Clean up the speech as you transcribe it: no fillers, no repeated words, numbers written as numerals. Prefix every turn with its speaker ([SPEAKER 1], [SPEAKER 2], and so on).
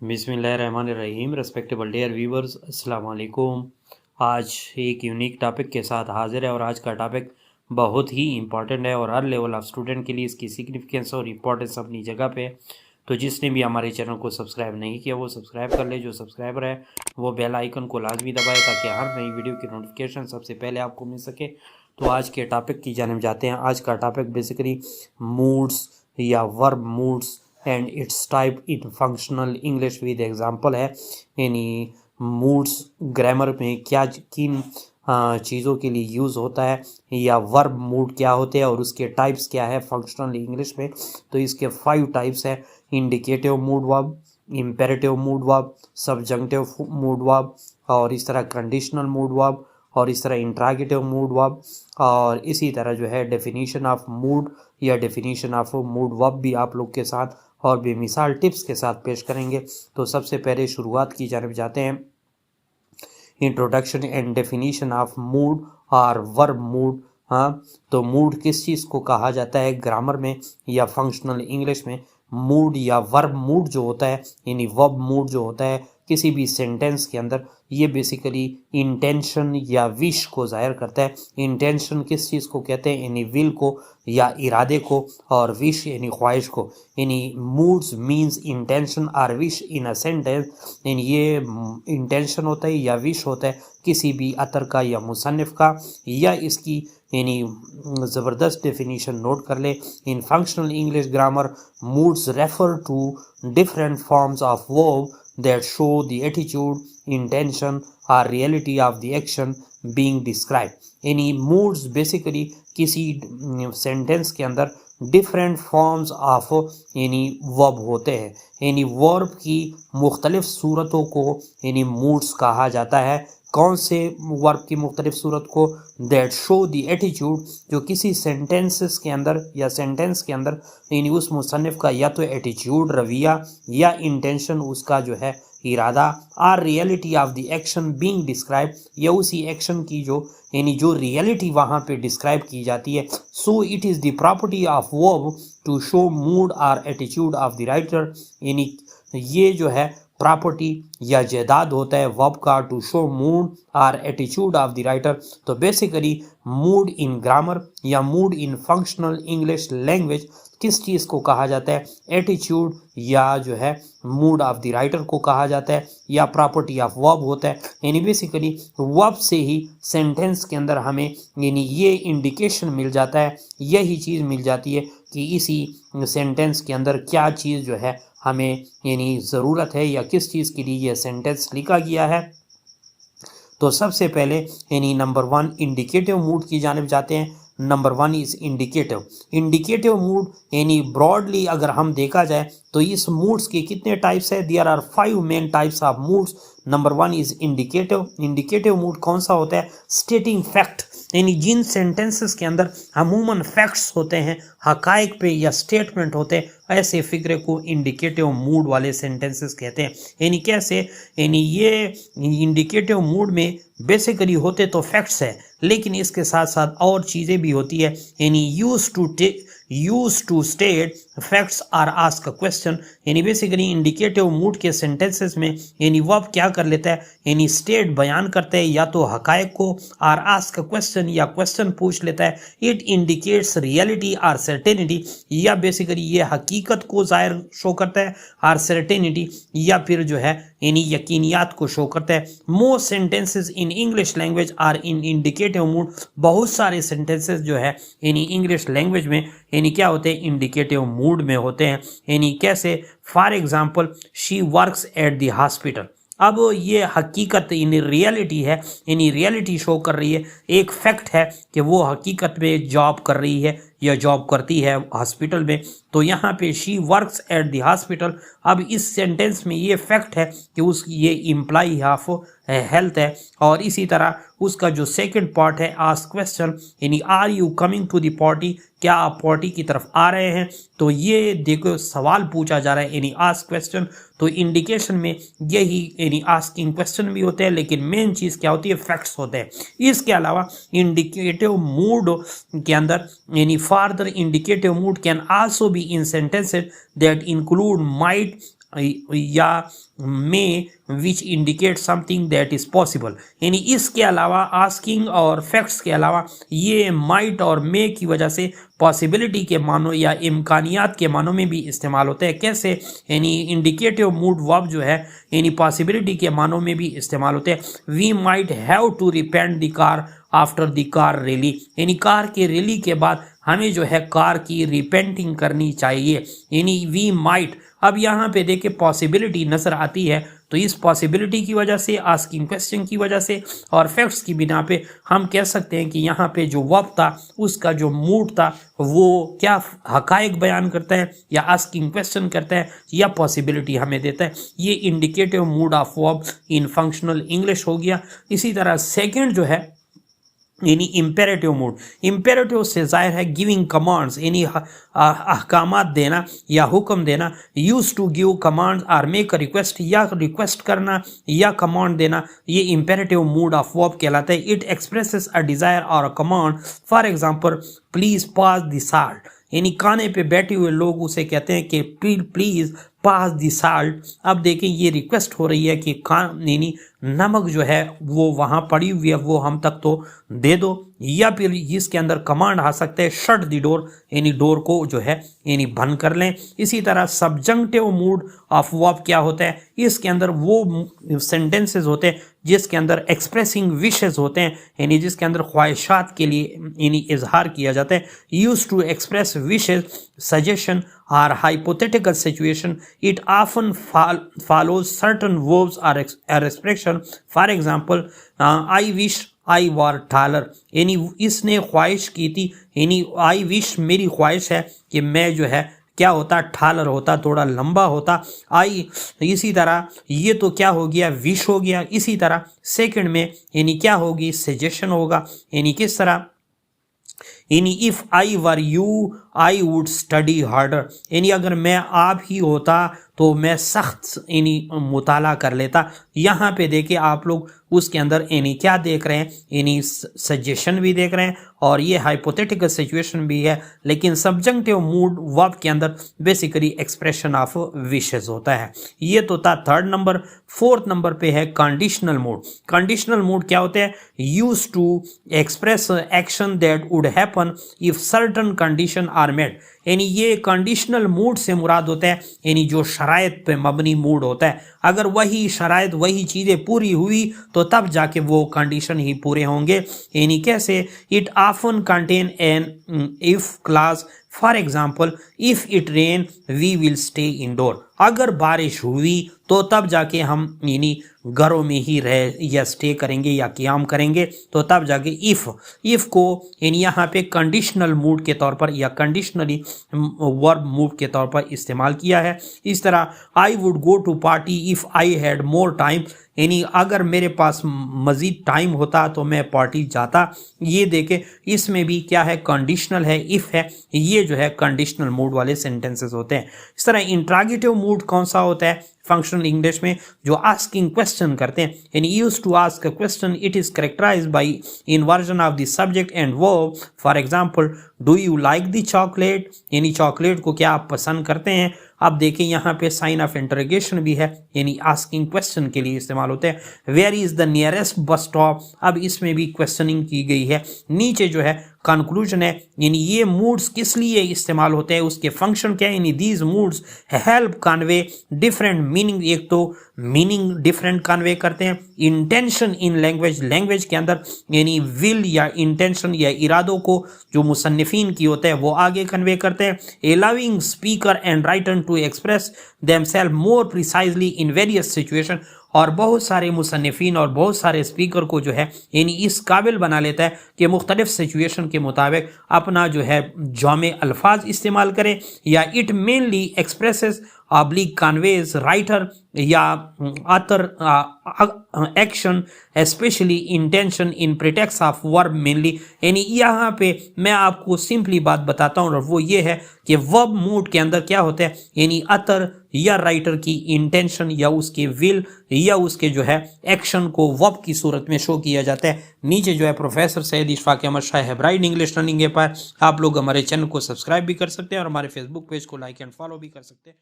[SPEAKER 1] बिस्मिल्लाहिर्रहमानिर्रहीम। Respectable dear viewers, अस्सलाम वालेकुम। आज एक यूनिक टॉपिक के साथ हाजिर है और आज का टॉपिक बहुत ही इंपॉर्टेंट है और हर लेवल ऑफ स्टूडेंट के लिए इसकी सिग्निफिकेंस और इम्पोर्टेंस अपनी जगह पे है। तो जिसने भी हमारे चैनल को सब्सक्राइब नहीं किया वो सब्सक्राइब कर ले। जो सब्सक्राइबर है वो बेल आइकन को लाजमी दबाए ताकि हर नई वीडियो की नोटिफिकेशन सबसे पहले आपको मिल सके। तो आज के टॉपिक की जानिब जाते हैं। आज का टॉपिक बेसिकली मूड्स या verb moods and it's type in functional English with example है। यानी मूड्स ग्रामर में क्या किन चीज़ों के लिए यूज़ होता है या वर्ब मूड क्या होते हैं और उसके टाइप्स क्या है फंक्शनल इंग्लिश में। तो इसके 5 टाइप्स है: indicative mood verb, imperative mood verb, subjunctive mood verb और इस तरह कंडीशनल मूड वर्ब और इस तरह इंट्रागेटिव मूड वर्ब और इसी तरह जो है डेफिनेशन ऑफ मूड या डेफिनेशन ऑफ मूड वर्ब भी आप लोग के साथ और बेमिसाल टिप्स के साथ पेश करेंगे। तो सबसे पहले शुरुआत की जानिब जाते हैं। Introduction and definition of mood और वर्ब मूड। हाँ, तो मूड किस चीज़ को कहा जाता है ग्रामर में या फंक्शनल इंग्लिश में? मूड या वर्ब मूड जो होता है यानी वर्ब मूड जो होता है किसी भी सेंटेंस के अंदर, ये बेसिकली इंटेंशन या विश को जाहिर करता है। इंटेंशन किस चीज़ को कहते हैं? यानी विल को या इरादे को, और विश यानी ख्वाहिश को। यानी moods means intention or wish in a sentence. यानी ये इंटेंशन होता है या विश होता है किसी भी अतर का या मुसन्निफ का। या इसकी यानी ज़बरदस्त डेफिनेशन नोट कर ले। इन functional English grammar, moods refer to different forms of verb that show the attitude, intention or reality of the action being described. यानी moods बेसिकली किसी सेंटेंस के अंदर डिफरेंट फॉर्म्स ऑफ यानी वर्ब होते हैं। यानी वर्ब की मुख्तलिफ सूरतों को यानी मूड्स कहा जाता है। कौन से वर्ब की मुख्तलिफ सूरत को? दैट शो द एटीट्यूड, जो किसी सेंटेंसेस के अंदर या सेंटेंस के अंदर यानी उस मुसन्निफ का या तो एटीट्यूड रवैया या इंटेंशन उसका जो है इरादा, or reality of the action being describe, या उसी एक्शन की जो यानी जो रियलिटी वहाँ पे डिस्क्राइब की जाती है। So it is the property of verb to show mood or attitude of the writer. यानी ये जो है प्रॉपर्टी या जायदाद होता है वर्ब का to show mood or attitude of the writer. तो बेसिकली मूड इन ग्रामर या mood in functional English language किस चीज़ को कहा जाता है? एटीट्यूड या जो है मूड ऑफ द राइटर को कहा जाता है या प्रॉपर्टी ऑफ वर्ब होता है। यानी बेसिकली वर्ब से ही सेंटेंस के अंदर हमें यानी ये इंडिकेशन मिल जाता है, यही चीज़ मिल जाती है कि इसी सेंटेंस के अंदर क्या चीज़ जो है हमें यानी ज़रूरत है या किस चीज़ के लिए यह सेंटेंस लिखा गया है। तो सबसे पहले यानी नंबर 1 इंडिकेटिव मूड की जानिब जाते हैं। Number 1 is indicative. Indicative mood यानी ब्रॉडली अगर हम देखा जाए तो इस मूड्स के कितने टाइप्स है? There are 5 main types of moods. Number 1 is indicative. Indicative mood कौन सा होता है? स्टेटिंग फैक्ट, यानी जिन सेंटेंसेस के अंदर अमूमन फैक्ट्स होते हैं, हकाइक पे या स्टेटमेंट होते हैं, ऐसे फिक्रे को इंडिकेटिव मूड वाले सेंटेंसेस कहते हैं। यानी कैसे? यानी ये इंडिकेटिव मूड में बेसिकली होते तो फैक्ट्स है लेकिन इसके साथ साथ और चीज़ें भी होती है। यानी use to state facts or ask a question. यानी बेसिकली इंडिकेटिव मूड के सेंटेंसेस में यानी वर्ब क्या कर लेता है? यानी स्टेट बयान करता है या तो हकायक को, आर आस्क अ क्वेश्चन या क्वेश्चन पूछ लेता है। It indicates reality or certainty, या बेसिकली ये हकीकत को जाहिर शो करता है, आर सर्टेनिटी या फिर जो है यानी यकीनियात को शो करता है। Most sentences in English language are in indicative mood. बहुत सारे सेंटेंसेस जो है यानी इंग्लिश लैंग्वेज में यानी क्या होते हैं? इंडिकेटिव मूड में होते हैं। यानी कैसे? For example, she works at the hospital. अब ये हकीकत यानी रियलिटी है, यानी रियलिटी शो कर रही है, एक फैक्ट है कि वो हकीकत में जॉब कर रही है या जॉब करती है हॉस्पिटल में। तो यहाँ पे she works at the hospital. अब इस सेंटेंस में ये फैक्ट है कि उस ये इम्प्लाई ऑफ हेल्थ है। और इसी तरह उसका जो सेकंड पार्ट है आस्क क्वेश्चन, यानी are you coming to the party, क्या आप पार्टी की तरफ आ रहे हैं? तो ये देखो सवाल पूछा जा रहा है यानी आस्क क्वेश्चन। तो इंडिकेशन में यही यानी आस्किंग क्वेश्चन भी होते हैं लेकिन मेन चीज़ क्या होती है? फैक्ट्स होते हैं। इसके अलावा इंडिकेटिव मूड के अंदर यानी further indicative mood can also be in sentences that include might या may which indicate something that is possible, यानी इसके अलावा आस्किंग और फैक्ट्स के अलावा ये माइट और मे की वजह से पॉसिबिलिटी के मानों या इम्कानियात के मानों में भी इस्तेमाल होते हैं। कैसे, यानी इंडिकेटिव मूड वर्ब जो है यानी पॉसिबिलिटी के मानों में भी इस्तेमाल होते हैं। We might have to repaint the car after the car rally, यानी कार के रैली के बाद हमें जो है कार की रिपेंटिंग करनी चाहिए, यानी वी माइट। अब यहाँ पे देखिए पॉसिबिलिटी नजर आती है, तो इस पॉसिबिलिटी की वजह से, आस्किंग क्वेश्चन की वजह से और फैक्ट्स की बिना पे हम कह सकते हैं कि यहाँ पे जो वर्ब था उसका जो मूड था वो क्या हकायक बयान करता है या आस्किंग क्वेश्चन करता है या पॉसिबिलिटी हमें देता है। ये indicative mood off verb in functional English हो गया। इसी तरह सेकेंड जो है यानी इम्पेरेटिव मूड, इम्पेरेटिव से जाहिर है गिविंग कमांड्स, यानी अहकामात देना या हुक्म देना। Use to give commands or make a request, या रिक्वेस्ट करना या कमांड देना, ये इम्पेरेटिव मूड ऑफ वर्ब कहलाता है। इट एक्सप्रेसेस अ डिजायर और a command, for example please pass the salt, यानी खाने पे बैठे हुए लोग उसे कहते हैं कि प्लीज पास द साल्ट। अब देखें ये रिक्वेस्ट हो रही है कि यानी नमक जो है वो वहाँ पड़ी हुई है वो हम तक तो दे दो, या फिर इसके अंदर कमांड आ सकते हैं शट द डोर, यानी डोर को जो है यानी बंद कर लें। इसी तरह सब्जंक्टिव मूड ऑफ वर्ब क्या होता है, इसके अंदर वो सेंटेंसेस होते हैं जिसके अंदर एक्सप्रेसिंग विशेस होते हैं, यानी जिसके अंदर ख्वाहिशात के लिए यानी इजहार किया जाता है। Use to express wishes, suggestion और hypothetical situation. It often follows certain verbs or expression. For example I wish I were taller, यानी इसने ख्वाहिश की थी, यानी आई विश मेरी ख्वाहिश है कि मैं जो है क्या होता ठालर होता, थोड़ा लंबा होता। आई, इसी तरह ये तो क्या हो गया विश हो गया। इसी तरह सेकंड में यानी क्या होगी सजेशन होगा, यानी किस तरह, यानी if I were you I would study harder, यानी अगर मैं आप ही होता तो मैं सख्त यानी मुताला कर लेता। यहाँ पे देखिए आप लोग उसके अंदर यानी क्या देख रहे हैं, यानी सजेशन भी देख रहे हैं और ये हाइपोथेटिकल सिचुएशन भी है, लेकिन सब्जंक्टिव मूड वर्ब के अंदर बेसिकली एक्सप्रेशन ऑफ विशेस होता है। ये तो था थर्ड नंबर। फोर्थ नंबर पे है कंडीशनल मूड। कंडीशनल मूड क्या होते हैं, use to express action that would happen if certain condition are met, यानी ये कंडीशनल मूड से मुराद होता है यानी जो शराइत पे मबनी मूड होता है। अगर वही शराइत वही चीज़ें पूरी हुई तो तब जाके वो कंडीशन ही पूरे होंगे। यानी कैसे, it often contain an if clause, for example if it rain we will stay indoor, अगर बारिश हुई तो तब जाके हम यानी घरों में ही रह या स्टे करेंगे या क़याम करेंगे, तो तब जाके इफ को यानी यहाँ पे कंडीशनल मूड के तौर पर या कंडीशनली वर्ब मूड के तौर पर इस्तेमाल किया है। इस तरह I would go to party if I had more time, यानी अगर मेरे पास मज़ीद टाइम होता तो मैं पार्टी जाता। ये देखे इसमें भी क्या है कंडीशनल है, इफ़ है, ये जो है कंडीशनल मूड वाले सेंटेंसेस होते हैं। इस तरह इंट्रागेटिव मूड कौन सा होता है फंक्शनल इंग्लिश में, जो आस्किंग क्वेश्चन करते हैं, यानी use to ask a question, it is characterized by inversion of the subject and verb. For example do you like the chocolate, यानी चॉकलेट को क्या आप पसंद करते हैं। अब देखें यहाँ पे साइन ऑफ इंटरोगेशन भी है, यानी आस्किंग क्वेश्चन के लिए इस्तेमाल होते हैं। Where is the nearest bus stop, अब इसमें भी क्वेश्चनिंग की गई है। नीचे जो है कंक्लूजन है, यानी ये मूड्स किस लिए इस्तेमाल होते हैं, उसके फंक्शन क्या है, यानी these moods help convey different meaning, एक तो मीनिंग डिफरेंट कन्वे करते हैं, इंटेंशन इन लैंग्वेज, लैंग्वेज के अंदर यानी विल या इंटेंशन या इरादों को जो मुसन्निफिन की होता है वो आगे कन्वे करते हैं। Allowing speaker and writer to express themself more precisely in various situation, और बहुत सारे मुसन्निफिन और बहुत सारे स्पीकर को जो है यानी इस काबिल बना लेता है कि मुख्तलिफ सिचुएशन के मुताबिक अपना जो है जामे अल्फाज इस्तेमाल करें, या it mainly expresses oblique conveys writer या other action specially intention in pretext of verb mainly. यानी यहाँ पे मैं आपको सिंपली बात बताता हूँ और वो ये है कि वर्ब मूड के अंदर क्या होता है, यानी अतर या राइटर की इंटेंशन या उसके विल या उसके जो है एक्शन को वर्ब की सूरत में शो किया जाता है। नीचे जो है प्रोफेसर सैयद इशफाक अहमद शाह है ब्राइट इंग्लिश लर्निंग के पर आप लोग हमारे चैनल को सब्सक्राइब भी कर सकते हैं और हमारे फेसबुक पेज को लाइक एंड फॉलो भी कर सकते हैं।